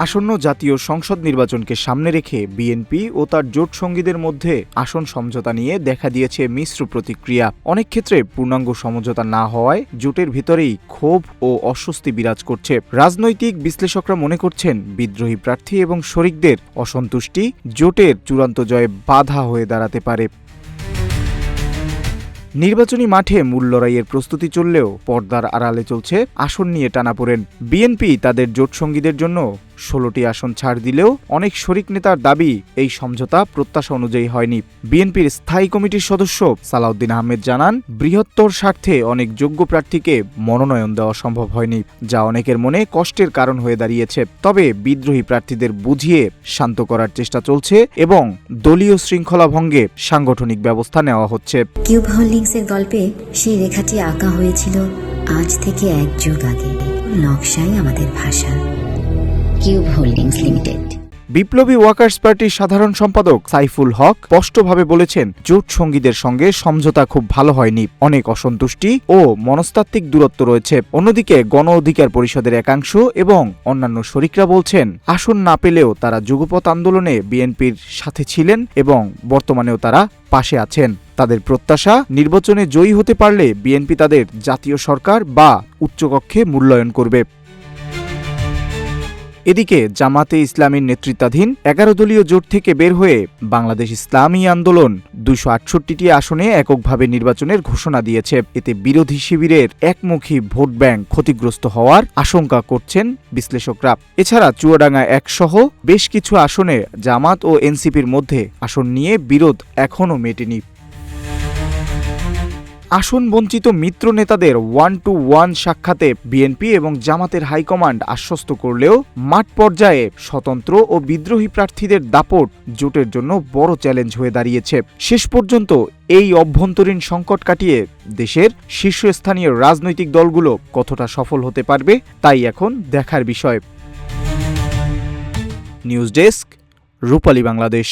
আসন্ন জাতীয় সংসদ নির্বাচনকে সামনে রেখে বিএনপি ও তার জোট সঙ্গীদের মধ্যে আসন সমঝোতা নিয়ে দেখা দিয়েছে মিশ্র প্রতিক্রিয়া। অনেক ক্ষেত্রে পূর্ণাঙ্গ সমঝোতা না হওয়ায় জোটের ভিতরেই ক্ষোভ ও অস্বস্তি বিরাজ করছে। রাজনৈতিক বিশ্লেষকরা মনে করছেন, বিদ্রোহী প্রার্থী এবং শরিকদের অসন্তুষ্টি জোটের চূড়ান্ত জয়ে বাধা হয়ে দাঁড়াতে পারে। নির্বাচনী মাঠে মূল লড়াইয়ের প্রস্তুতি চললেও পর্দার আড়ালে চলছে আসন নিয়ে টানাপোড়েন। বিএনপি তাদের জোট সঙ্গীদের জন্য 16টি আসন ছাড় দিলেও অনেক শরিক নেতার দাবি এই সমঝোতা প্রত্যাশা অনুযায়ী হয়নি। বিএনপির স্থায়ী কমিটির সদস্য সালাউদ্দিন আহমেদ জানান, বৃহত্তর স্বার্থে অনেক যোগ্য প্রার্থীকে মনোনয়ন দেওয়া সম্ভব হয়নি, যা অনেকের মনে কষ্টের কারণ হয়ে দাঁড়িয়েছে। তবে বিদ্রোহী প্রার্থীদের বুঝিয়ে শান্ত করার চেষ্টা চলছে এবং দলীয় শৃঙ্খলা ভঙ্গে সাংগঠনিক ব্যবস্থা নেওয়া হচ্ছে। কিউব হোল্ডিংসের গল্পে সেই রেখাটি আঁকা হয়েছিল আজ থেকে 1 যুগ আগে। নকশাই আমাদের ভাষা। Cube holdings limited. বিপ্লবী ওয়ার্কার্স পার্টির সাধারণ সম্পাদক সাইফুল হক স্পষ্টভাবে বলেছেন, জোট সঙ্গীদের সঙ্গে সমঝোতা খুব ভালো হয়নি, অনেক অসন্তুষ্টি ও মনস্তাত্ত্বিক দূরত্ব রয়েছে। অন্যদিকে গণ অধিকার পরিষদের একাংশ এবং অন্যান্য শরিকরা বলছেন, আসন না পেলেও তারা যুগপৎ আন্দোলনে বিএনপির সাথে ছিলেন এবং বর্তমানেও তারা পাশে আছেন। তাদের প্রত্যাশা, নির্বাচনে জয়ী হতে পারলে বিএনপি তাদের জাতীয় সরকার বা উচ্চকক্ষে মূল্যায়ন করবে। এদিকে জামাতে ইসলামীর নেতৃত্বাধীন 11 দলীয় জোট থেকে বের হয়ে বাংলাদেশ ইসলামী আন্দোলন 268টি আসনে এককভাবে নির্বাচনের ঘোষণা দিয়েছে। এতে বিরোধী শিবিরের একমুখী ভোট ব্যাংক ক্ষতিগ্রস্ত হওয়ার আশঙ্কা করছেন বিশ্লেষকরা। এছাড়া চুয়াডাঙ্গা 1 সহ বেশ কিছু আসনে জামাত ও এনসিপির মধ্যে আসন নিয়ে বিরোধ এখনও মেটেনি। আসন বঞ্চিত মিত্র নেতাদের 1-to-1 সাক্ষাতে বিএনপি এবং জামাতের হাইকমান্ড আশ্বস্ত করলেও মাঠ পর্যায়ে স্বতন্ত্র ও বিদ্রোহী প্রার্থীদের দাপট জোটের জন্য বড় চ্যালেঞ্জ হয়ে দাঁড়িয়েছে। শেষ পর্যন্ত এই অভ্যন্তরীণ সংকট কাটিয়ে দেশের শীর্ষস্থানীয় রাজনৈতিক দলগুলো কতটা সফল হতে পারবে তাই এখন দেখার বিষয়। নিউজ ডেস্ক, রূপালী বাংলাদেশ।